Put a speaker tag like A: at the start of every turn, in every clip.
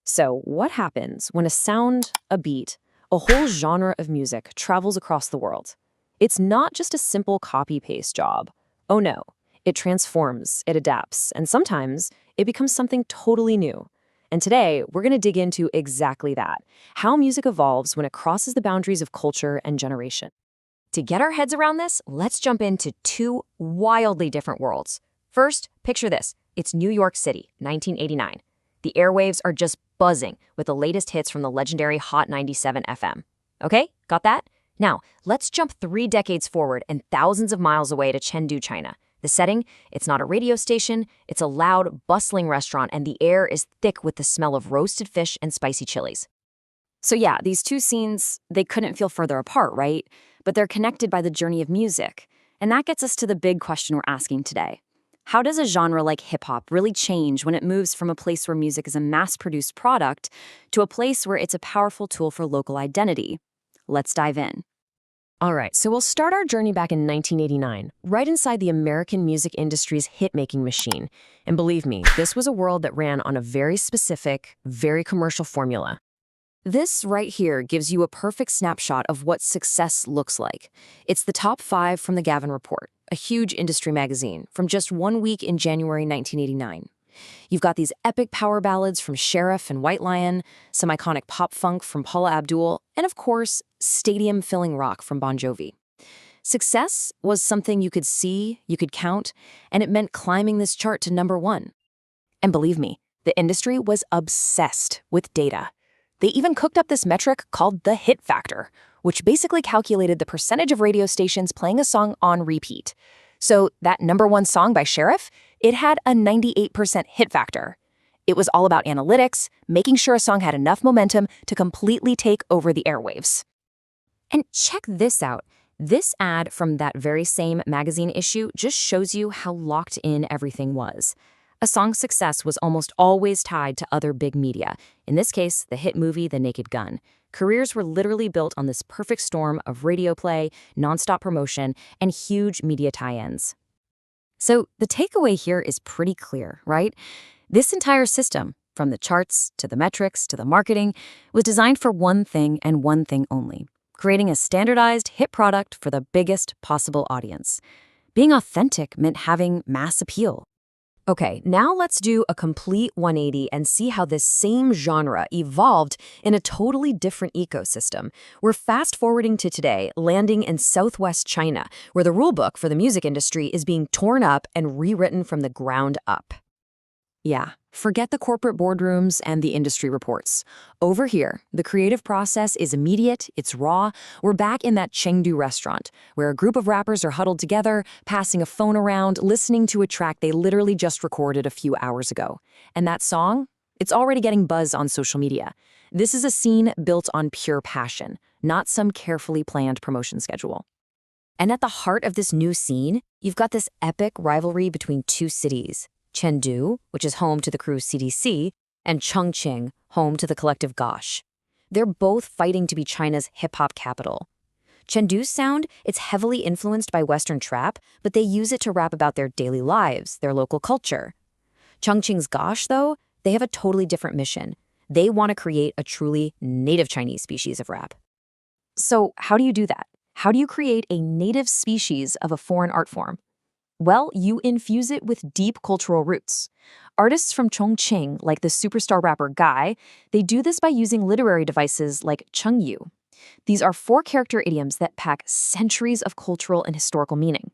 A: So, what happens when a sound, a beat, a whole genre of music travels across the world? It's not just a simple copy-paste job. Oh no, it transforms, it adapts, and sometimes it becomes something totally new. And today, we're going to dig into exactly that, how music evolves when it crosses the boundaries of culture and generation.
B: To get our heads around this, let's jump into two wildly different worlds. First, picture this. It's New York City, 1989. The airwaves are just buzzing with the latest hits from the legendary Hot 97 FM. Okay, got that? Now, let's jump 3 decades forward and thousands of miles away to Chengdu, China. The setting, it's not a radio station, it's a loud, bustling restaurant, and the air is thick with the smell of roasted fish and spicy chilies.
A: So yeah, these two scenes, they couldn't feel further apart, right? But they're connected by the journey of music. And that gets us to the big question we're asking today. How does a genre like hip-hop really change when it moves from a place where music is a mass-produced product to a place where it's a powerful tool for local identity? Let's dive in. All right, so we'll start our journey back in 1989, right inside the American music industry's hit-making machine. And believe me, this was a world that ran on a very specific, very commercial formula. This right here gives you a perfect snapshot of what success looks like. It's the top 5 from the Gavin Report, a huge industry magazine, from just 1 week in January 1989. You've got these epic power ballads from Sheriff and White Lion, some iconic pop funk from Paula Abdul, and of course, stadium-filling rock from Bon Jovi. Success was something you could see, you could count, and it meant climbing this chart to number 1. And believe me, the industry was obsessed with data. They even cooked up this metric called the hit factor, which basically calculated the percentage of radio stations playing a song on repeat. So that number 1 song by Sheriff, it had a 98% hit factor. It was all about analytics, making sure a song had enough momentum to completely take over the airwaves. And check this out. This ad from that very same magazine issue just shows you how locked in everything was. A song's success was almost always tied to other big media. In this case, the hit movie The Naked Gun. Careers were literally built on this perfect storm of radio play, nonstop promotion, and huge media tie-ins. So the takeaway here is pretty clear, right? This entire system, from the charts to the metrics to the marketing, was designed for one thing and one thing only: creating a standardized hit product for the biggest possible audience. Being authentic meant having mass appeal. Okay, now let's do a complete 180 and see how this same genre evolved in a totally different ecosystem. We're fast-forwarding to today, landing in Southwest China, where the rulebook for the music industry is being torn up and rewritten from the ground up. Yeah, forget the corporate boardrooms and the industry reports. Over here, the creative process is immediate, it's raw. We're back in that Chengdu restaurant, where a group of rappers are huddled together, passing a phone around, listening to a track they literally just recorded a few hours ago. And that song? It's already getting buzz on social media. This is a scene built on pure passion, not some carefully planned promotion schedule. And at the heart of this new scene, you've got this epic rivalry between two cities. Chengdu, which is home to the crew CDC, and Chongqing, home to the collective Gosh. They're both fighting to be China's hip-hop capital. Chengdu's sound, it's heavily influenced by Western trap, but they use it to rap about their daily lives, their local culture. Chongqing's Gosh, though, they have a totally different mission. They want to create a truly native Chinese species of rap. So how do you do that? How do you create a native species of a foreign art form? Well, you infuse it with deep cultural roots. Artists from Chongqing, like the superstar rapper Guy, they do this by using literary devices like Chengyu. These are 4-character idioms that pack centuries of cultural and historical meaning.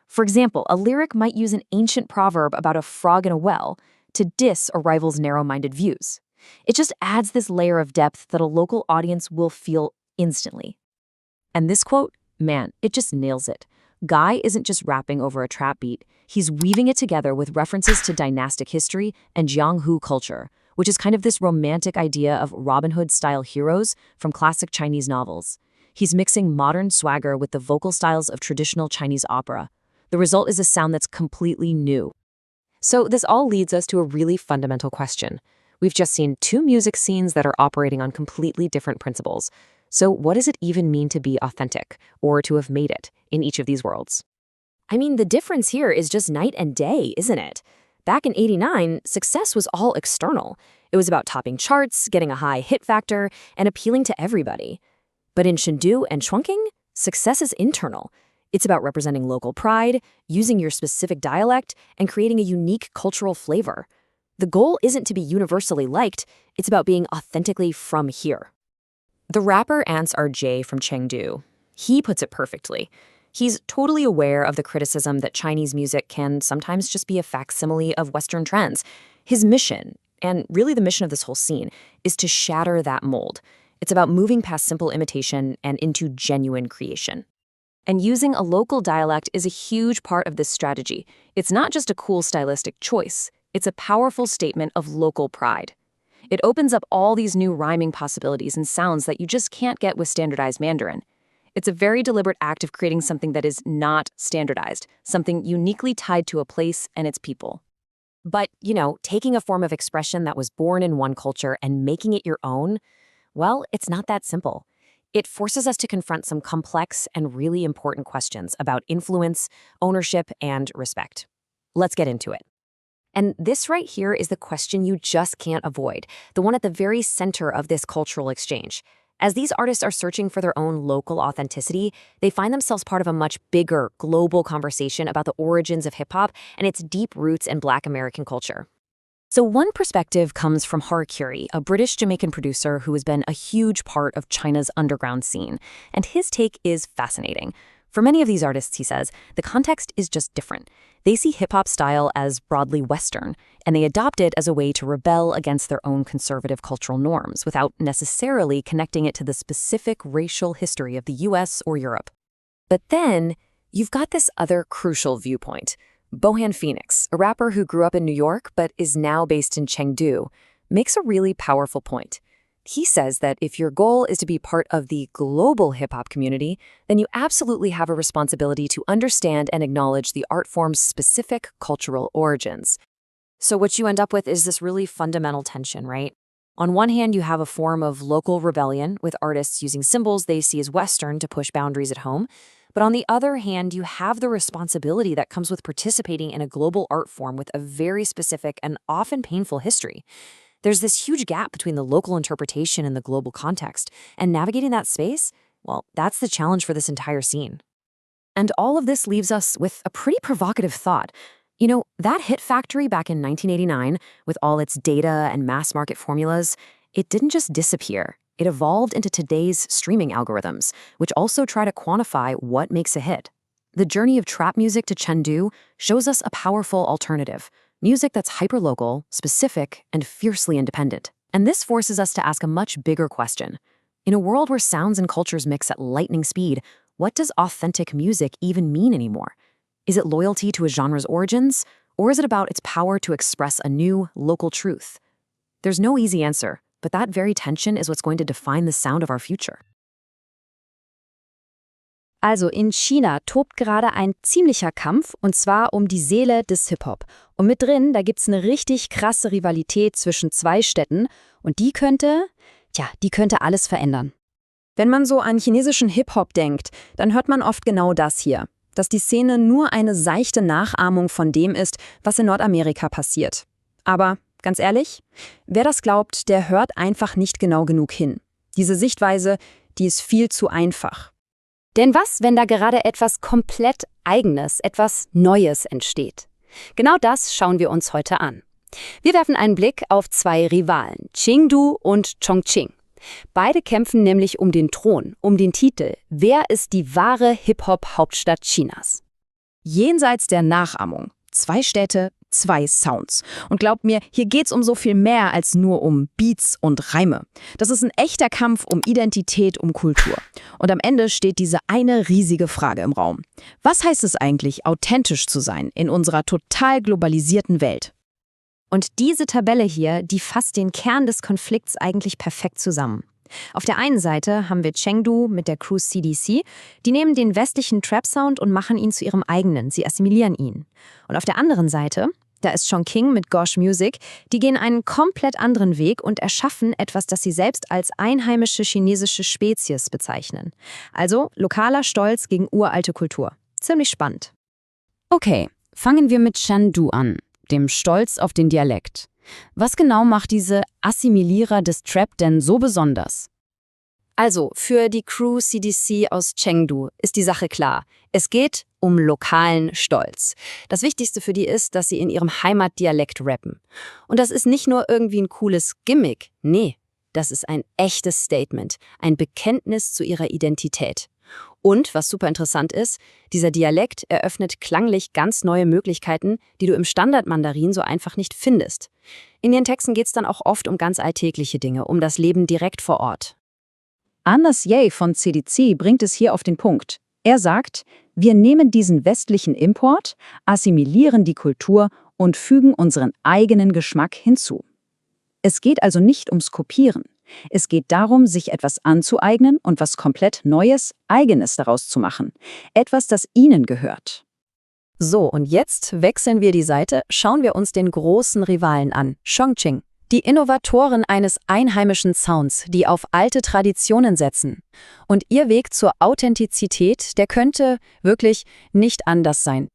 A: For example, a lyric might use an ancient proverb about a frog in a well to diss a rival's narrow-minded views. It just adds this layer of depth that a local audience will feel instantly. And this quote, man, it just nails it. Guy isn't just rapping over a trap beat, he's weaving it together with references to dynastic history and Jianghu culture, which is kind of this romantic idea of Robin Hood-style heroes from classic Chinese novels. He's mixing modern swagger with the vocal styles of traditional Chinese opera. The result is a sound that's completely new. So this all leads us to a really fundamental question. We've just seen 2 music scenes that are operating on completely different principles. So what does it even mean to be authentic, or to have made it, in each of these worlds? I mean, the difference here is just night and day, isn't it?
B: Back in '89, success was all external. It was about topping charts, getting a high hit factor, and appealing to everybody. But in Chengdu and Chongqing, success is internal. It's about representing local pride, using your specific dialect, and creating a unique cultural flavor. The goal isn't to be universally liked, it's about being authentically from here. The rapper Ansar J from Chengdu, he puts it perfectly. He's totally aware of the criticism that Chinese music can sometimes just be a facsimile of Western trends. His mission, and really the mission of this whole scene, is to shatter that mold. It's about moving past simple imitation and into genuine creation. And using a local dialect is a huge part of this strategy. It's not just a cool stylistic choice. It's a powerful statement of local pride. It opens up all these new rhyming possibilities and sounds that you just can't get with standardized Mandarin. It's a very deliberate act of creating something that is not standardized, something uniquely tied to a place and its people. But, taking a form of expression that was born in one culture and making it your own, well, it's not that simple. It forces us to confront some complex and really important questions about influence, ownership, and respect. Let's get into it. And this right here is the question you just can't avoid, the one at the very center of this cultural exchange. As these artists are searching for their own local authenticity, they find themselves part of a much bigger, global conversation about the origins of hip-hop and its deep roots in Black American culture. So one perspective comes from Harakiri, a British-Jamaican producer who has been a huge part of China's underground scene, and his take is fascinating. For many of these artists, he says, the context is just different. They see hip-hop style as broadly Western, and they adopt it as a way to rebel against their own conservative cultural norms without necessarily connecting it to the specific racial history of the US or Europe. But then, you've got this other crucial viewpoint. Bohan Phoenix, a rapper who grew up in New York but is now based in Chengdu, makes a really powerful point. He says that if your goal is to be part of the global hip-hop community, then you absolutely have a responsibility to understand and acknowledge the art form's specific cultural origins. So what you end up with is this really fundamental tension, right? On one hand, you have a form of local rebellion with artists using symbols they see as Western to push boundaries at home. But on the other hand, you have the responsibility that comes with participating in a global art form with a very specific and often painful history. There's this huge gap between the local interpretation and the global context, and navigating that space, well, that's the challenge for this entire scene. And all of this leaves us with a pretty provocative thought. That hit factory back in 1989, with all its data and mass market formulas, it didn't just disappear. It evolved into today's streaming algorithms, which also try to quantify what makes a hit. The journey of trap music to Chengdu shows us a powerful alternative. Music that's hyperlocal, specific, and fiercely independent. And this forces us to ask a much bigger question. In a world where sounds and cultures mix at lightning speed, what does authentic music even mean anymore? Is it loyalty to a genre's origins, or is it about its power to express a new, local truth? There's no easy answer, but that very tension is what's going to define the sound of our future.
C: Also in China tobt gerade ein ziemlicher Kampf, und zwar um die Seele des Hip-Hop. Und mit drin, da gibt's eine richtig krasse Rivalität zwischen zwei Städten, und die könnte alles verändern. Wenn man so an chinesischen Hip-Hop denkt, dann hört man oft genau das hier, dass die Szene nur eine seichte Nachahmung von dem ist, was in Nordamerika passiert. Aber ganz ehrlich, wer das glaubt, der hört einfach nicht genau genug hin. Diese Sichtweise, die ist viel zu einfach. Denn was, wenn da gerade etwas komplett Eigenes, etwas Neues entsteht? Genau das schauen wir uns heute an. Wir werfen einen Blick auf zwei Rivalen, Chengdu und Chongqing. Beide kämpfen nämlich um den Thron, um den Titel „Wer ist die wahre Hip-Hop-Hauptstadt Chinas?" Jenseits der Nachahmung. Zwei Städte, zwei Sounds. Und glaubt mir, hier geht's um so viel mehr als nur um Beats und Reime. Das ist ein echter Kampf um Identität, um Kultur. Und am Ende steht diese eine riesige Frage im Raum. Was heißt es eigentlich, authentisch zu sein in unserer total globalisierten Welt? Und diese Tabelle hier, die fasst den Kern des Konflikts eigentlich perfekt zusammen. Auf der einen Seite haben wir Chengdu mit der Crew CDC, die nehmen den westlichen Trap-Sound und machen ihn zu ihrem eigenen, sie assimilieren ihn. Und auf der anderen Seite, da ist Chongqing mit Gosh Music, die gehen einen komplett anderen Weg und erschaffen etwas, das sie selbst als einheimische chinesische Spezies bezeichnen. Also lokaler Stolz gegen uralte Kultur. Ziemlich spannend. Okay, fangen wir mit Chengdu an. dem Stolz auf den Dialekt. Was genau macht diese Assimilierer des Trap denn so besonders? Also, für die Crew CDC aus Chengdu ist die Sache klar. Es geht um lokalen Stolz. Das Wichtigste für die ist, dass sie in ihrem Heimatdialekt rappen. Und das ist nicht nur irgendwie ein cooles Gimmick. Nee, das ist ein echtes Statement, ein Bekenntnis zu ihrer Identität. Und, was super interessant ist, dieser Dialekt eröffnet klanglich ganz neue Möglichkeiten, die du im Standardmandarin so einfach nicht findest. In ihren Texten geht es dann auch oft um ganz alltägliche Dinge, um das Leben direkt vor Ort.
D: Anders Ye von CDC bringt es hier auf den Punkt. Er sagt, wir nehmen diesen westlichen Import, assimilieren die Kultur und fügen unseren eigenen Geschmack hinzu. Es geht also nicht ums Kopieren. Es geht darum, sich etwas anzueignen und was komplett Neues, Eigenes daraus zu machen. Etwas, das ihnen gehört.
C: So, und jetzt wechseln wir die Seite, schauen wir uns den großen Rivalen an, Chongqing. Die Innovatoren eines einheimischen Sounds, die auf alte Traditionen setzen. Und ihr Weg zur Authentizität, der könnte wirklich nicht anders sein.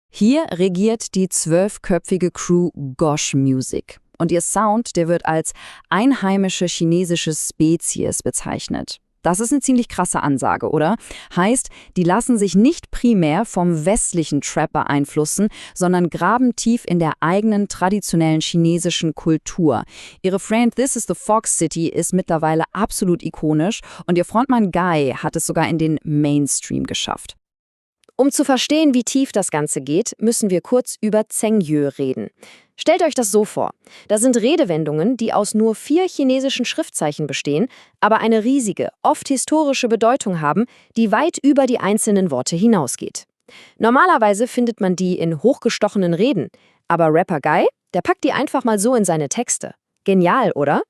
C: Hier regiert die 12-köpfige Crew Gosh Music. Und ihr Sound, der wird als einheimische chinesische Spezies bezeichnet. Das ist eine ziemlich krasse Ansage, oder? Heißt, die lassen sich nicht primär vom westlichen Trap beeinflussen, sondern graben tief in der eigenen traditionellen chinesischen Kultur. Ihre Friend This is the Fox City ist mittlerweile absolut ikonisch und ihr Frontmann Guy hat es sogar in den Mainstream geschafft. Um zu verstehen, wie tief das Ganze geht, müssen wir kurz über Chengdu reden. Stellt euch das so vor. Da sind Redewendungen, die aus nur 4 chinesischen Schriftzeichen bestehen, aber eine riesige, oft historische Bedeutung haben, die weit über die einzelnen Worte hinausgeht. Normalerweise findet man die in hochgestochenen Reden, aber Rapper Guy, der packt die einfach mal so in seine Texte. Genial, oder?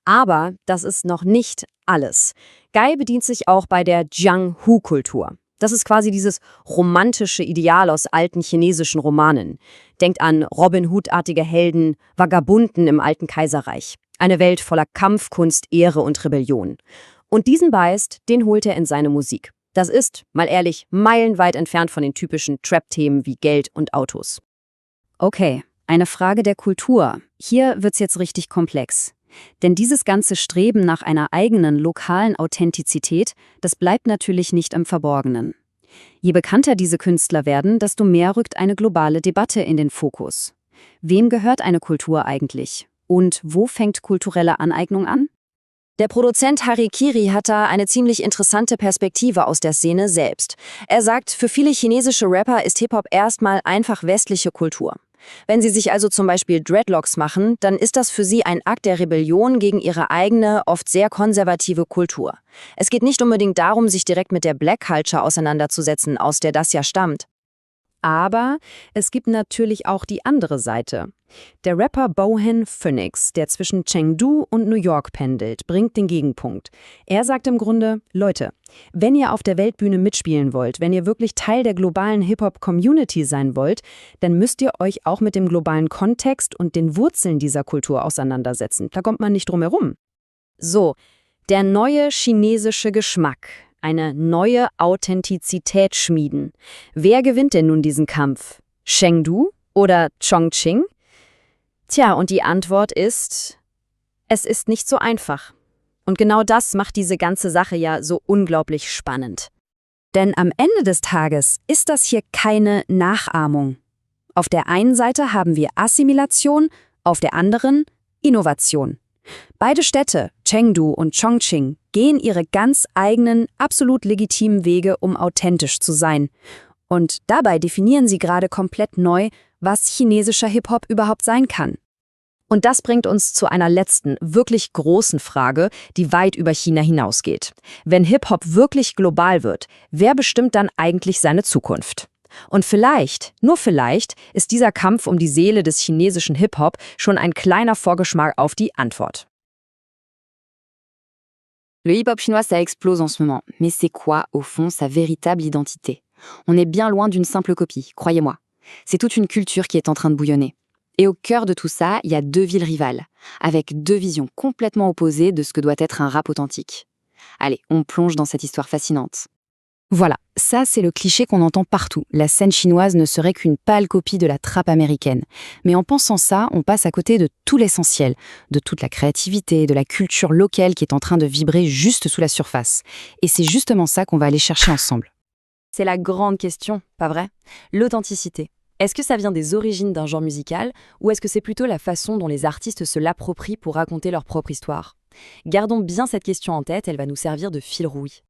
C: Aber das ist noch nicht alles. Guy bedient sich auch bei der Jianghu-Kultur. Das ist quasi dieses romantische Ideal aus alten chinesischen Romanen. Denkt an Robin Hood-artige Helden, Vagabunden im alten Kaiserreich. Eine Welt voller Kampfkunst, Ehre und Rebellion. Und diesen Bias, den holt er in seine Musik. Das ist, mal ehrlich, meilenweit entfernt von den typischen Trap-Themen wie Geld und Autos. Okay, eine Frage der Kultur. Hier wird's jetzt richtig komplex. Denn dieses ganze Streben nach einer eigenen lokalen Authentizität, das bleibt natürlich nicht im Verborgenen. Je bekannter diese Künstler werden, desto mehr rückt eine globale Debatte in den Fokus. Wem gehört eine Kultur eigentlich? Und wo fängt kulturelle Aneignung an? Der Produzent Harikiri hat da eine ziemlich interessante Perspektive aus der Szene selbst. Er sagt, für viele chinesische Rapper ist Hip-Hop erstmal einfach westliche Kultur. Wenn sie sich also zum Beispiel Dreadlocks machen, dann ist das für sie ein Akt der Rebellion gegen ihre eigene, oft sehr konservative Kultur. Es geht nicht unbedingt darum, sich direkt mit der Black Culture auseinanderzusetzen, aus der das ja stammt. Aber es gibt natürlich auch die andere Seite. Der Rapper Bohan Phoenix, der zwischen Chengdu und New York pendelt, bringt den Gegenpunkt. Er sagt im Grunde, Leute, wenn ihr auf der Weltbühne mitspielen wollt, wenn ihr wirklich Teil der globalen Hip-Hop-Community sein wollt, dann müsst ihr euch auch mit dem globalen Kontext und den Wurzeln dieser Kultur auseinandersetzen. Da kommt man nicht drum herum. So, der neue chinesische Geschmack. Eine neue Authentizität schmieden. Wer gewinnt denn nun diesen Kampf? Chengdu oder Chongqing? Tja, und die Antwort ist, es ist nicht so einfach. Und genau das macht diese ganze Sache ja so unglaublich spannend. Denn am Ende des Tages ist das hier keine Nachahmung. Auf der einen Seite haben wir Assimilation, auf der anderen Innovation. Beide Städte, Chengdu und Chongqing, gehen ihre ganz eigenen, absolut legitimen Wege, um authentisch zu sein. Und dabei definieren sie gerade komplett neu, was chinesischer Hip-Hop überhaupt sein kann. Und das bringt uns zu einer letzten, wirklich großen Frage, die weit über China hinausgeht. Wenn Hip-Hop wirklich global wird, wer bestimmt dann eigentlich seine Zukunft? Und vielleicht, nur vielleicht, ist dieser Kampf um die Seele des chinesischen Hip-Hop schon ein kleiner Vorgeschmack auf die Antwort.
E: Le hip-hop chinois, ça explose en ce moment. Mais c'est quoi, au fond, sa véritable identité? On est bien loin d'une simple copie, croyez-moi. C'est toute une culture qui est en train de bouillonner. Et au cœur de tout ça, il y a 2 villes rivales, avec 2 visions complètement opposées de ce que doit être un rap authentique. Allez, on plonge dans cette histoire fascinante. Voilà, ça c'est le cliché qu'on entend partout. La scène chinoise ne serait qu'une pâle copie de la trappe américaine. Mais en pensant ça, on passe à côté de tout l'essentiel, de toute la créativité, de la culture locale qui est en train de vibrer juste sous la surface. Et c'est justement ça qu'on va aller chercher ensemble.
A: C'est la grande question, pas vrai? L'authenticité. Est-ce que ça vient des origines d'un genre musical ou est-ce que c'est plutôt la façon dont les artistes se l'approprient pour raconter leur propre histoire? Gardons bien cette question en tête, elle va nous servir de fil rouge.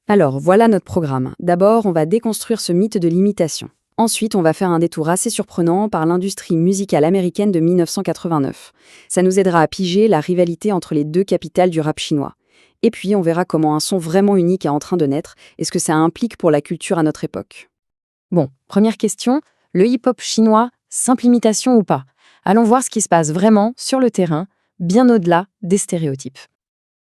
C: Alors, voilà notre programme. D'abord, on va déconstruire ce mythe de l'imitation. Ensuite, on va faire un détour assez surprenant par l'industrie musicale américaine de 1989. Ça nous aidera à piger la rivalité entre les deux capitales du rap chinois. Et puis, on verra comment un son vraiment unique est en train de naître et ce que ça implique pour la culture à notre époque.
E: Bon, première question, le hip-hop chinois, simple imitation ou pas? Allons voir ce qui se passe vraiment sur le terrain, bien au-delà des stéréotypes.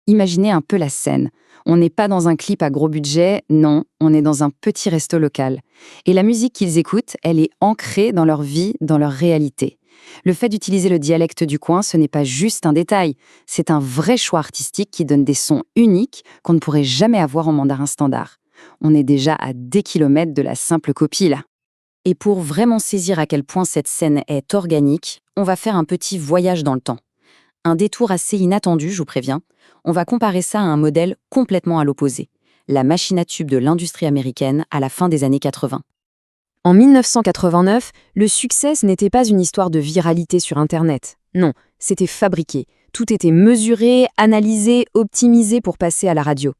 E: Imaginez un peu la scène. On n'est pas dans un clip à gros budget, non, on est dans un petit resto local. Et la musique qu'ils écoutent, elle est ancrée dans leur vie, dans leur réalité. Le fait d'utiliser le dialecte du coin, ce n'est pas juste un détail, c'est un vrai choix artistique qui donne des sons uniques qu'on ne pourrait jamais avoir en mandarin standard. On est déjà à des kilomètres de la simple copie, là. Et pour vraiment saisir à quel point cette scène est organique, on va faire un petit voyage dans le temps. Un détour assez inattendu, je vous préviens. On va comparer ça à un modèle complètement à l'opposé, la machine à tube de l'industrie américaine à la fin des années 80.
B: En 1989, le succès ce n'était pas une histoire de viralité sur Internet. Non, c'était fabriqué. Tout était mesuré, analysé, optimisé pour passer à la radio.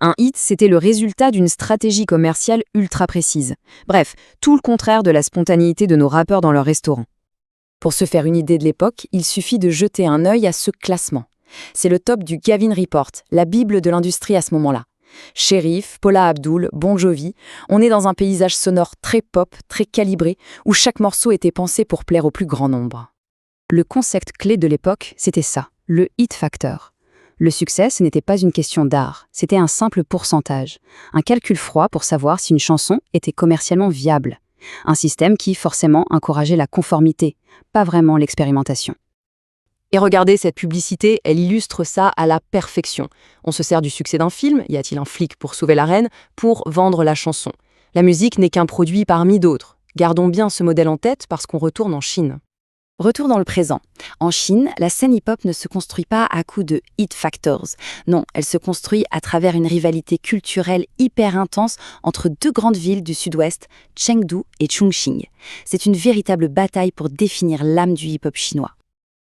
B: Un hit, c'était le résultat d'une stratégie commerciale ultra précise. Bref, tout le contraire de la spontanéité de nos rappeurs dans leur restaurant. Pour se faire une idée de l'époque, il suffit de jeter un œil à ce classement. C'est le top du Gavin Report, la bible de l'industrie à ce moment-là. Shérif, Paula Abdul, Bon Jovi, on est dans un paysage sonore très pop, très calibré, où chaque morceau était pensé pour plaire au plus grand nombre. Le concept clé de l'époque, c'était ça, le hit factor. Le succès, ce n'était pas une question d'art, c'était un simple pourcentage, un calcul froid pour savoir si une chanson était commercialement viable. Un système qui, forcément, encourageait la conformité, pas vraiment l'expérimentation. Et regardez cette publicité, elle illustre ça à la perfection. On se sert du succès d'un film, y a-t-il un flic pour sauver la reine, pour vendre la chanson. La musique n'est qu'un produit parmi d'autres. Gardons bien ce modèle en tête parce qu'on retourne en Chine.
E: Retour dans le présent. En Chine, la scène hip-hop ne se construit pas à coups de hit factors. Non, elle se construit à travers une rivalité culturelle hyper intense entre deux grandes villes du sud-ouest, Chengdu et Chongqing. C'est une véritable bataille pour définir l'âme du hip-hop chinois.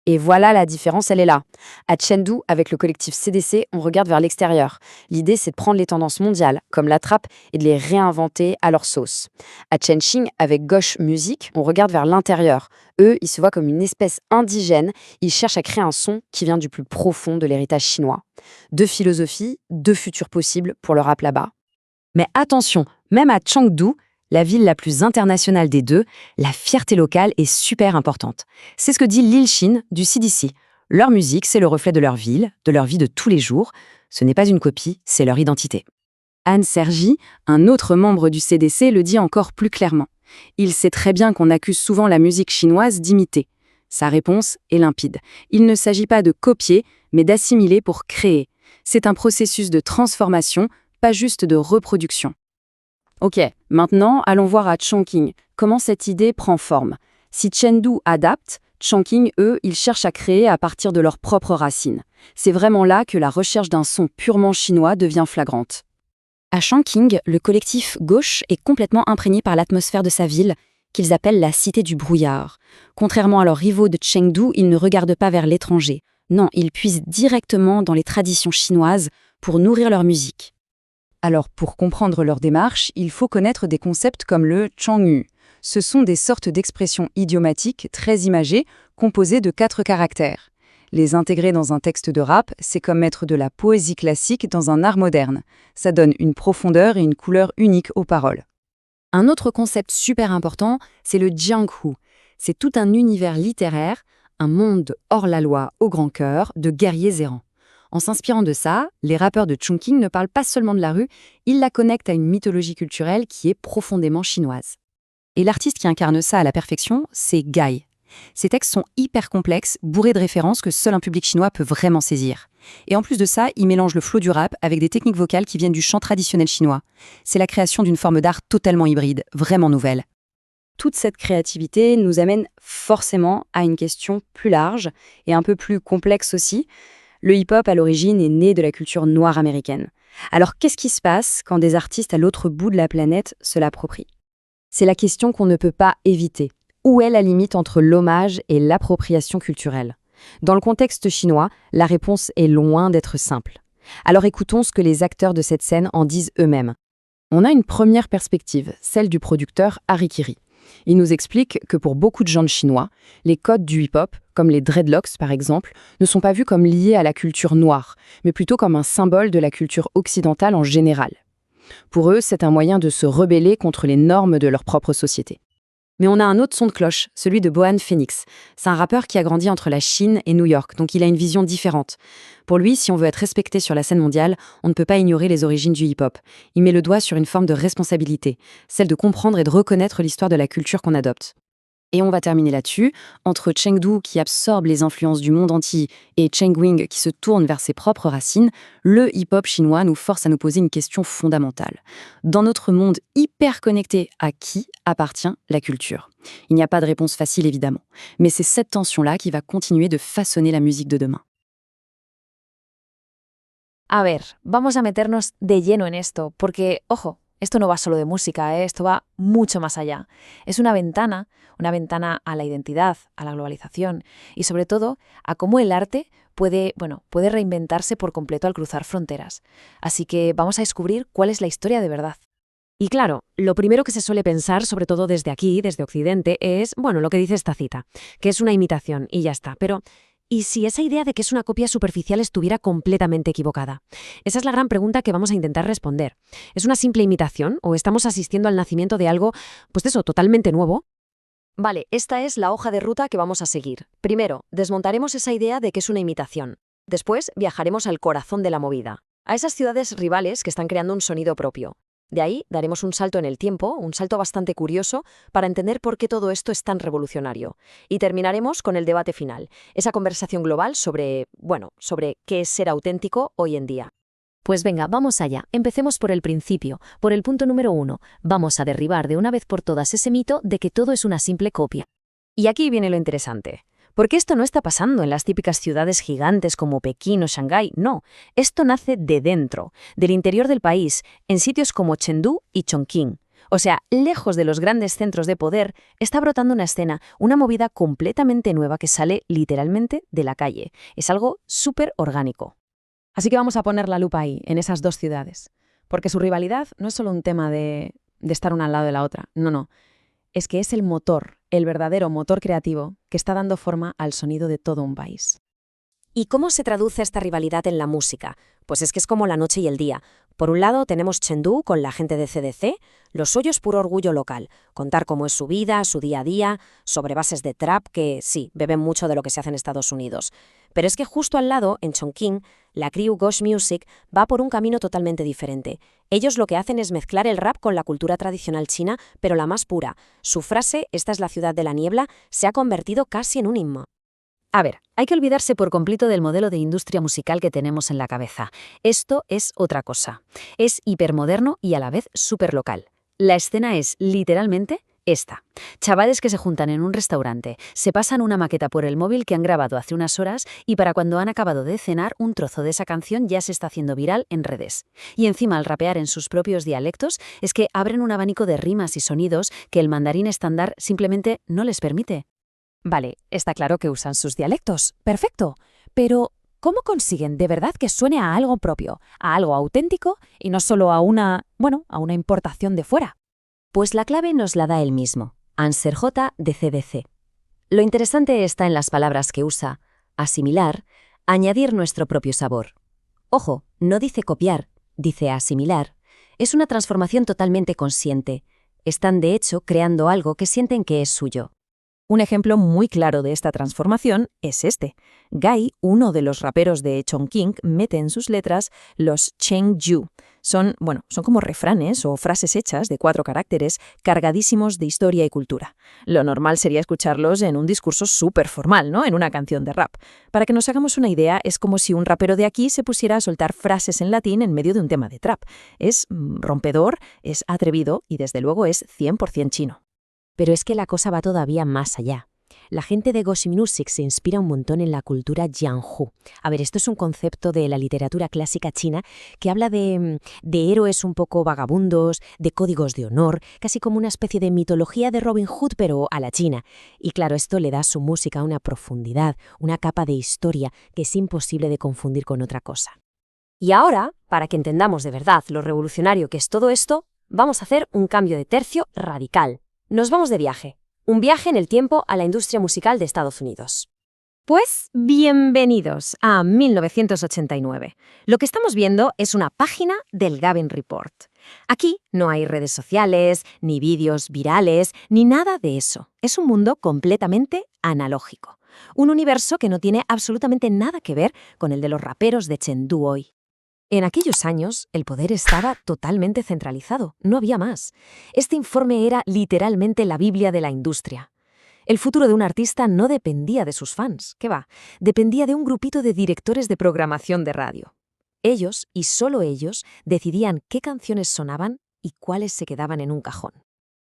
C: Et voilà, la différence, elle est là. À Chengdu, avec le collectif CDC, on regarde vers l'extérieur. L'idée, c'est de prendre les tendances mondiales, comme la trappe, et de les réinventer à leur sauce. À Chengqing, avec Gauche Music, on regarde vers l'intérieur. Eux, ils se voient comme une espèce indigène. Ils cherchent à créer un son qui vient du plus profond de l'héritage chinois. Deux philosophies, deux futurs possibles pour le rap là-bas.
B: Mais attention, même à Chengdu, la ville la plus internationale des deux, la fierté locale est super importante. C'est ce que dit Lil Shin du CDC. Leur musique, c'est le reflet de leur ville, de leur vie de tous les jours. Ce n'est pas une copie, c'est leur identité.
C: Anne Sergi, un autre membre du CDC, le dit encore plus clairement. Il sait très bien qu'on accuse souvent la musique chinoise d'imiter. Sa réponse est limpide. Il ne s'agit pas de copier, mais d'assimiler pour créer. C'est un processus de transformation, pas juste de reproduction. Ok, maintenant, allons voir à Chongqing comment cette idée prend forme. Si Chengdu adapte, Chongqing, eux, ils cherchent à créer à partir de leurs propres racines. C'est vraiment là que la recherche d'un son purement chinois devient flagrante.
E: À Chongqing, le collectif Gauche est complètement imprégné par l'atmosphère de sa ville, qu'ils appellent la cité du brouillard. Contrairement à leurs rivaux de Chengdu, ils ne regardent pas vers l'étranger. Non, ils puisent directement dans les traditions chinoises pour nourrir leur musique.
D: Alors, pour comprendre leur démarche, il faut connaître des concepts comme le changyu. Ce sont des sortes d'expressions idiomatiques très imagées, composées de 4 caractères. Les intégrer dans un texte de rap, c'est comme mettre de la poésie classique dans un art moderne. Ça donne une profondeur et une couleur uniques aux paroles.
E: Un autre concept super important, c'est le jianghu. C'est tout un univers littéraire, un monde hors la loi au grand cœur, de guerriers errants. En s'inspirant de ça, les rappeurs de Chongqing ne parlent pas seulement de la rue, ils la connectent à une mythologie culturelle qui est profondément chinoise. Et l'artiste qui incarne ça à la perfection, c'est Guy. Ces textes sont hyper complexes, bourrés de références que seul un public chinois peut vraiment saisir. Et en plus de ça, ils mélangent le flow du rap avec des techniques vocales qui viennent du chant traditionnel chinois. C'est la création d'une forme d'art totalement hybride, vraiment nouvelle.
C: Toute cette créativité nous amène forcément à une question plus large et un peu plus complexe aussi. Le hip-hop, à l'origine, est né de la culture noire américaine. Alors, qu'est-ce qui se passe quand des artistes à l'autre bout de la planète se l'approprient? C'est la question qu'on ne peut pas éviter. Où est la limite entre l'hommage et l'appropriation culturelle? Dans le contexte chinois, la réponse est loin d'être simple. Alors écoutons ce que les acteurs de cette scène en disent eux-mêmes.
F: On a une première perspective, celle du producteur Harikiri. Il nous explique que pour beaucoup de gens chinois, les codes du hip-hop, comme les dreadlocks par exemple, ne sont pas vus comme liés à la culture noire, mais plutôt comme un symbole de la culture occidentale en général. Pour eux, c'est un moyen de se rebeller contre les normes de leur propre société.
C: Mais on a un autre son de cloche, celui de Bohan Phoenix. C'est un rappeur qui a grandi entre la Chine et New York, donc il a une vision différente. Pour lui, si on veut être respecté sur la scène mondiale, on ne peut pas ignorer les origines du hip-hop. Il met le doigt sur une forme de responsabilité, celle de comprendre et de reconnaître l'histoire de la culture qu'on adopte.
E: Et on va terminer là-dessus, entre Chengdu qui absorbe les influences du monde entier et Chengwing qui se tourne vers ses propres racines, le hip-hop chinois nous force à nous poser une question fondamentale. Dans notre monde hyper connecté, à qui appartient la culture? Il n'y a pas de réponse facile évidemment, mais c'est cette tension-là qui va continuer de façonner la musique de demain.
B: A ver, vamos a meternos de lleno en esto, porque, ojo, esto no va solo de música, esto va mucho más allá. Es una ventana a la identidad, a la globalización y sobre todo a cómo el arte puede reinventarse por completo al cruzar fronteras. Así que vamos a descubrir cuál es la historia de verdad.
A: Y claro, lo primero que se suele pensar, sobre todo desde aquí, desde Occidente, es, lo que dice esta cita, que es una imitación y ya está. Pero, ¿y si esa idea de que es una copia superficial estuviera completamente equivocada? Esa es la gran pregunta que vamos a intentar responder. ¿Es una simple imitación o estamos asistiendo al nacimiento de algo, totalmente nuevo? Vale, esta es la hoja de ruta que vamos a seguir. Primero, desmontaremos esa idea de que es una imitación. Después, viajaremos al corazón de la movida, a esas ciudades rivales que están creando un sonido propio. De ahí daremos un salto en el tiempo, un salto bastante curioso, para entender por qué todo esto es tan revolucionario. Y terminaremos con el debate final, esa conversación global sobre qué es ser auténtico hoy en día. Pues venga, vamos allá. Empecemos por el principio, por el punto número 1. Vamos a derribar de una vez por todas ese mito de que todo es una simple copia. Y aquí viene lo interesante. Porque esto no está pasando en las típicas ciudades gigantes como Pekín o Shanghái, no. Esto nace de dentro, del interior del país, en sitios como Chengdu y Chongqing. O sea, lejos de los grandes centros de poder, está brotando una escena, una movida completamente nueva que sale literalmente de la calle. Es algo súper orgánico. Así que vamos a poner la lupa ahí, en esas dos ciudades. Porque su rivalidad no es solo un tema de estar una al lado de la otra, no. Es que es el motor, el verdadero motor creativo que está dando forma al sonido de todo un país. ¿Y cómo se traduce esta rivalidad en la música? Pues es que es como la noche y el día. Por un lado tenemos Chengdu con la gente de CDC, lo suyo es puro orgullo local, contar cómo es su vida, su día a día, sobre bases de trap que sí, beben mucho de lo que se hace en Estados Unidos. Pero es que justo al lado, en Chongqing, la crew Ghost Music va por un camino totalmente diferente. Ellos lo que hacen es mezclar el rap con la cultura tradicional china, pero la más pura. Su frase, esta es la ciudad de la niebla, se ha convertido casi en un himno. A ver, hay que olvidarse por completo del modelo de industria musical que tenemos en la cabeza. Esto es otra cosa. Es hipermoderno y a la vez súper local. La escena es, literalmente, esta. Chavales que se juntan en un restaurante, se pasan una maqueta por el móvil que han grabado hace unas horas y para cuando han acabado de cenar, un trozo de esa canción ya se está haciendo viral en redes. Y encima, al rapear en sus propios dialectos, es que abren un abanico de rimas y sonidos que el mandarín estándar simplemente no les permite. Vale, está claro que usan sus dialectos. Perfecto. Pero, ¿cómo consiguen de verdad que suene a algo propio, a algo auténtico y no solo a una importación de fuera? Pues la clave nos la da él mismo, Answer J de CDC. Lo interesante está en las palabras que usa: asimilar, añadir nuestro propio sabor. Ojo, no dice copiar, dice asimilar. Es una transformación totalmente consciente. Están de hecho creando algo que sienten que es suyo.
B: Un ejemplo muy claro de esta transformación es este. Guy, uno de los raperos de Chongqing, mete en sus letras los Chengdu. Son como refranes o frases hechas de 4 caracteres cargadísimos de historia y cultura. Lo normal sería escucharlos en un discurso súper formal, ¿no? En una canción de rap. Para que nos hagamos una idea, es como si un rapero de aquí se pusiera a soltar frases en latín en medio de un tema de trap. Es rompedor, es atrevido y desde luego es 100% chino.
C: Pero es que la cosa va todavía más allá. La gente de Goshi Music se inspira un montón en la cultura Jianghu. A ver, esto es un concepto de la literatura clásica china que habla de héroes un poco vagabundos, de códigos de honor, casi como una especie de mitología de Robin Hood, pero a la china. Y claro, esto le da a su música una profundidad, una capa de historia que es imposible de confundir con otra cosa.
B: Y ahora, para que entendamos de verdad lo revolucionario que es todo esto, vamos a hacer un cambio de tercio radical. Nos vamos de viaje. Un viaje en el tiempo a la industria musical de Estados Unidos. Pues bienvenidos a 1989. Lo que estamos viendo es una página del Gavin Report. Aquí no hay redes sociales, ni vídeos virales, ni nada de eso. Es un mundo completamente analógico. Un universo que no tiene absolutamente nada que ver con el de los raperos de Chengdu hoy. En aquellos años, el poder estaba totalmente centralizado, no había más. Este informe era literalmente la Biblia de la industria. El futuro de un artista no dependía de sus fans, ¿qué va? Dependía de un grupito de directores de programación de radio. Ellos, y solo ellos, decidían qué canciones sonaban y cuáles se quedaban en un cajón.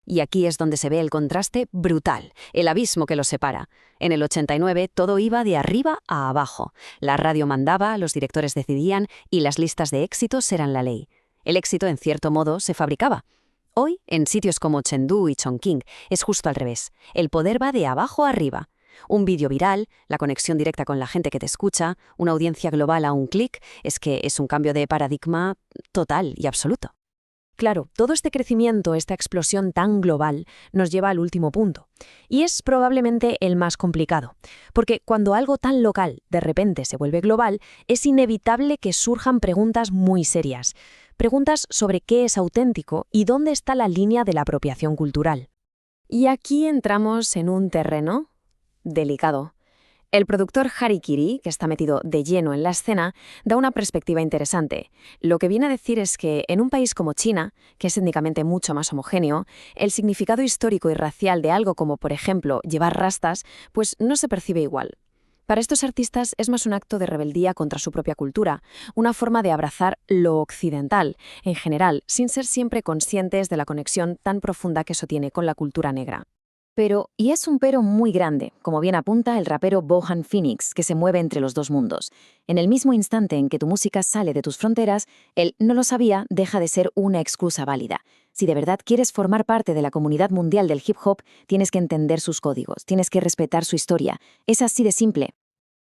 B: Y aquí es donde se ve el contraste brutal, el abismo que los separa. En el 89 todo iba de arriba a abajo. La radio mandaba, los directores decidían y las listas de éxitos eran la ley. El éxito, en cierto modo, se fabricaba. Hoy, en sitios como Chengdu y Chongqing, es justo al revés. El poder va de abajo a arriba. Un vídeo viral, la conexión directa con la gente que te escucha, una audiencia global a un clic, es un cambio de paradigma total y absoluto. Claro, todo este crecimiento, esta explosión tan global, nos lleva al último punto. Y es probablemente el más complicado. Porque cuando algo tan local de repente se vuelve global, es inevitable que surjan preguntas muy serias. Preguntas sobre qué es auténtico y dónde está la línea de la apropiación cultural. Y aquí entramos en un terreno delicado. El productor Harikiri, que está metido de lleno en la escena, da una perspectiva interesante. Lo que viene a decir es que en un país como China, que es étnicamente mucho más homogéneo, el significado histórico y racial de algo como, por ejemplo, llevar rastas, pues no se percibe igual. Para estos artistas es más un acto de rebeldía contra su propia cultura, una forma de abrazar lo occidental, en general, sin ser siempre conscientes de la conexión tan profunda que eso tiene con la cultura negra. Pero, y es un pero muy grande, como bien apunta el rapero Bohan Phoenix, que se mueve entre los dos mundos. En el mismo instante en que tu música sale de tus fronteras, el no lo sabía deja de ser una excusa válida. Si de verdad quieres formar parte de la comunidad mundial del hip hop, tienes que entender sus códigos, tienes que respetar su historia. Es así de simple.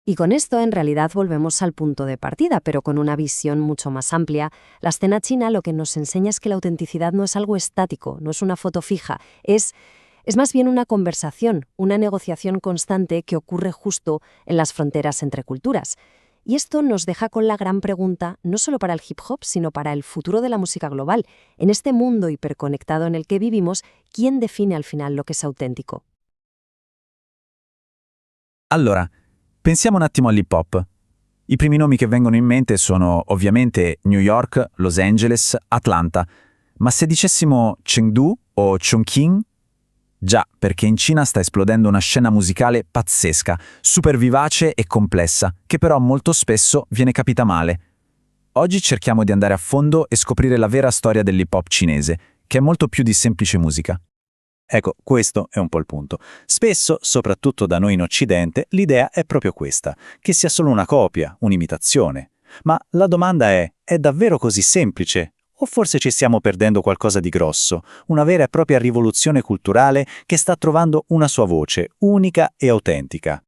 B: Y con esto en realidad volvemos al punto de partida, pero con una visión mucho más amplia. La escena china lo que nos enseña es que la autenticidad no es algo estático, no es una foto fija, es más bien una conversación, una negociación constante que ocurre justo en las fronteras entre culturas. Y esto nos deja con la gran pregunta, no solo para el hip hop, sino para el futuro de la música global. En este mundo hiperconectado en el que vivimos, ¿quién define al final lo que es auténtico?
G: Allora, pensiamo un attimo all'hip hop. I primi nomi che vengono in mente sono ovviamente New York, Los Angeles, Atlanta. Ma se dicessimo Chengdu o Chongqing? Già, perché in Cina sta esplodendo una scena musicale pazzesca, super vivace e complessa, che però molto spesso viene capita male. Oggi cerchiamo di andare a fondo e scoprire la vera storia dell'hip hop cinese, che è molto più di semplice musica.
H: Ecco, questo è un po' il punto. Spesso, soprattutto da noi in Occidente, l'idea è proprio questa, che sia solo una copia, un'imitazione. Ma la domanda è davvero così semplice? O forse ci stiamo perdendo qualcosa di grosso, una vera e propria rivoluzione culturale che sta trovando una sua voce, unica e autentica?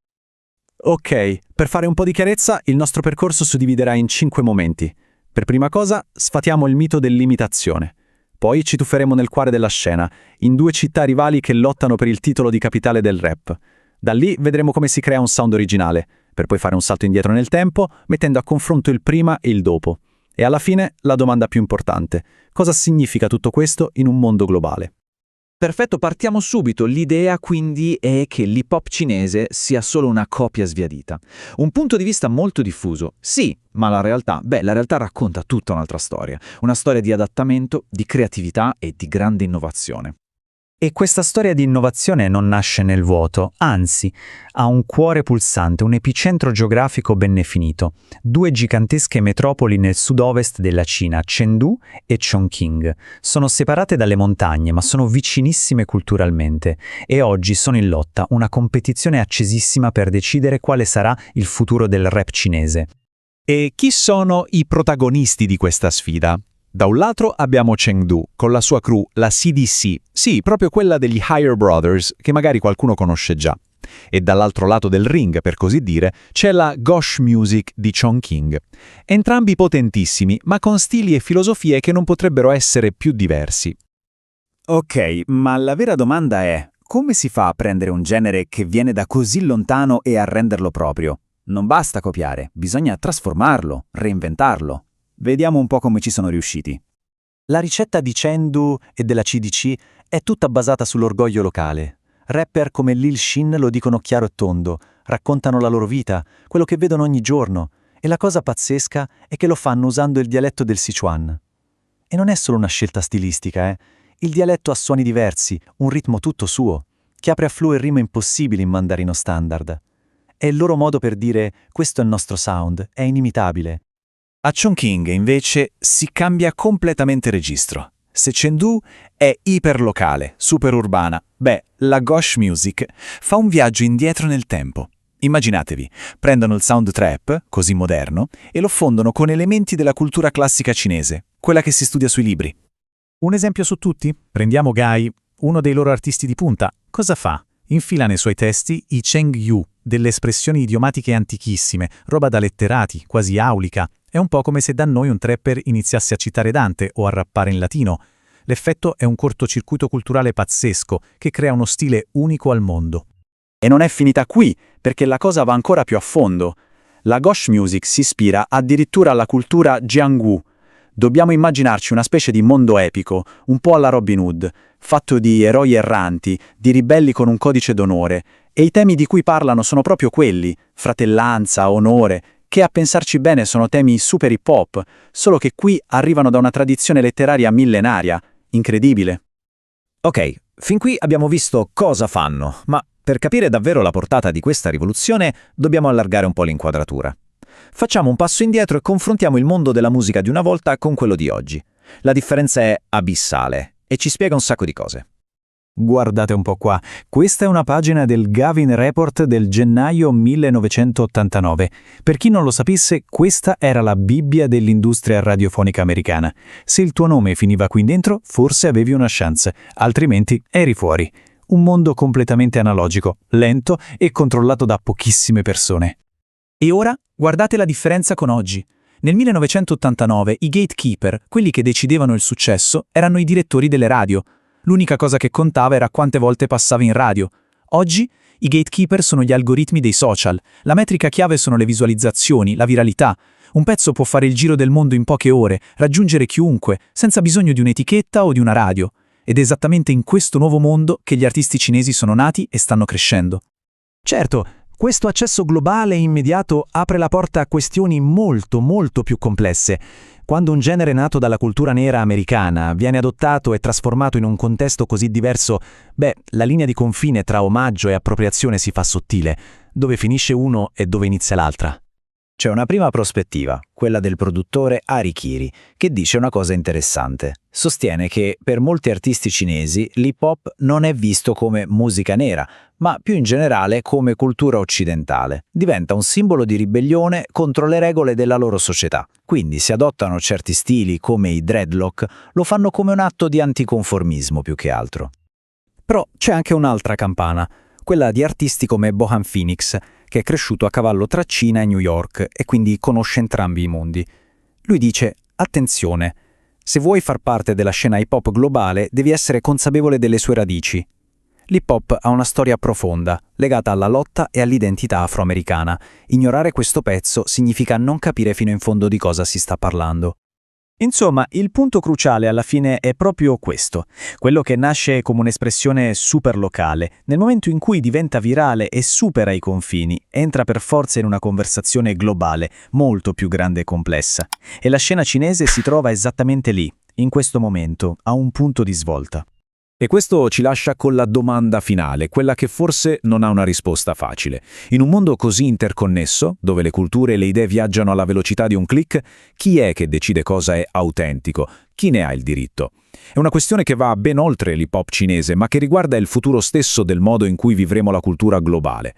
G: Ok, per fare un po' di chiarezza, il nostro percorso si dividerà in 5 momenti. Per prima cosa, sfatiamo il mito dell'imitazione. Poi ci tufferemo nel cuore della scena, in 2 città rivali che lottano per il titolo di capitale del rap. Da lì vedremo come si crea un sound originale, per poi fare un salto indietro nel tempo, mettendo a confronto il prima e il dopo. E alla fine la domanda più importante: cosa significa tutto questo in un mondo globale?
I: Perfetto, partiamo subito. L'idea quindi è che l'hip hop cinese sia solo una copia sbiadita. Un punto di vista molto diffuso. Sì, ma la realtà racconta tutta un'altra storia. Una storia di adattamento, di creatività e di grande innovazione.
G: E questa storia di innovazione non nasce nel vuoto, anzi, ha un cuore pulsante, un epicentro geografico ben definito. 2 gigantesche metropoli nel sud-ovest della Cina, Chengdu e Chongqing. Sono separate dalle montagne, ma sono vicinissime culturalmente. E oggi sono in lotta, una competizione accesissima per decidere quale sarà il futuro del rap cinese.
H: E chi sono i protagonisti di questa sfida? Da un lato abbiamo Chengdu, con la sua crew, la CDC, sì, proprio quella degli Higher Brothers, che magari qualcuno conosce già. E dall'altro lato del ring, per così dire, c'è la Gauche Music di Chongqing. Entrambi potentissimi, ma con stili e filosofie che non potrebbero essere più diversi.
J: Ok, ma la vera domanda è: come si fa a prendere un genere che viene da così lontano e a renderlo proprio? Non basta copiare, bisogna trasformarlo, reinventarlo. Vediamo un po' come ci sono riusciti. La ricetta di Chengdu e della CDC è tutta basata sull'orgoglio locale. Rapper come Lil Shin lo dicono chiaro e tondo, raccontano la loro vita, quello che vedono ogni giorno, e la cosa pazzesca è che lo fanno usando il dialetto del Sichuan. E non è solo una scelta stilistica, eh. Il dialetto ha suoni diversi, un ritmo tutto suo, che apre a flow e rime impossibili in mandarino standard. È il loro modo per dire: questo è il nostro sound, è inimitabile.
H: A Chongqing, invece, si cambia completamente registro. Se Chengdu è iperlocale, superurbana, la Gauche Music fa un viaggio indietro nel tempo. Immaginatevi, prendono il sound trap, così moderno, e lo fondono con elementi della cultura classica cinese, quella che si studia sui libri.
G: Un esempio su tutti? Prendiamo Gai, uno dei loro artisti di punta. Cosa fa? Infila nei suoi testi i Chengyu, delle espressioni idiomatiche antichissime, roba da letterati, quasi aulica. È un po' come se da noi un trapper iniziasse a citare Dante o a rappare in latino. L'effetto è un cortocircuito culturale pazzesco che crea uno stile unico al mondo.
J: E non è finita qui, perché la cosa va ancora più a fondo. La Gauche Music si ispira addirittura alla cultura Jianghu. Dobbiamo immaginarci una specie di mondo epico, un po' alla Robin Hood, fatto di eroi erranti, di ribelli con un codice d'onore, e i temi di cui parlano sono proprio quelli: fratellanza, onore, che a pensarci bene sono temi super hip hop, solo che qui arrivano da una tradizione letteraria millenaria. Incredibile.
I: Ok, fin qui abbiamo visto cosa fanno, ma per capire davvero la portata di questa rivoluzione dobbiamo allargare un po' l'inquadratura. Facciamo un passo indietro e confrontiamo il mondo della musica di una volta con quello di oggi. La differenza è abissale e ci spiega un sacco di cose.
G: Guardate un po' qua, questa è una pagina del Gavin Report del gennaio 1989. Per chi non lo sapesse, questa era la Bibbia dell'industria radiofonica americana. Se il tuo nome finiva qui dentro, forse avevi una chance, altrimenti eri fuori. Un mondo completamente analogico, lento e controllato da pochissime persone. E ora guardate la differenza con oggi. Nel 1989 i gatekeeper, quelli che decidevano il successo, erano i direttori delle radio. L'unica cosa che contava era quante volte passavi in radio. Oggi i gatekeeper sono gli algoritmi dei social. La metrica chiave sono le visualizzazioni, la viralità. Un pezzo può fare il giro del mondo in poche ore, raggiungere chiunque, senza bisogno di un'etichetta o di una radio. Ed è esattamente in questo nuovo mondo che gli artisti cinesi sono nati e stanno crescendo. Certo, questo accesso globale e immediato apre la porta a questioni molto più complesse. Quando un genere nato dalla cultura nera americana viene adottato e trasformato in un contesto così diverso, la linea di confine tra omaggio e appropriazione si fa sottile, dove finisce uno e dove inizia l'altra.
J: C'è una prima prospettiva, quella del produttore Harikiri, che dice una cosa interessante. Sostiene che per molti artisti cinesi l'hip hop non è visto come musica nera, ma più in generale come cultura occidentale. Diventa un simbolo di ribellione contro le regole della loro società. Quindi se adottano certi stili come i dreadlock, lo fanno come un atto di anticonformismo più che altro. Però c'è anche un'altra campana, quella di artisti come Bohan Phoenix, che è cresciuto a cavallo tra Cina e New York e quindi conosce entrambi i mondi. Lui dice: attenzione, se vuoi far parte della scena hip hop globale devi essere consapevole delle sue radici. L'hip hop ha una storia profonda, legata alla lotta e all'identità afroamericana. Ignorare questo pezzo significa non capire fino in fondo di cosa si sta parlando.
H: Insomma, il punto cruciale alla fine è proprio questo, quello che nasce come un'espressione super locale, nel momento in cui diventa virale e supera i confini, entra per forza in una conversazione globale, molto più grande e complessa. E la scena cinese si trova esattamente lì, in questo momento, a un punto di svolta.
I: E questo ci lascia con la domanda finale, quella che forse non ha una risposta facile. In un mondo così interconnesso, dove le culture e le idee viaggiano alla velocità di un click, chi è che decide cosa è autentico? Chi ne ha il diritto? È una questione che va ben oltre l'hip hop cinese, ma che riguarda il futuro stesso del modo in cui vivremo la cultura globale.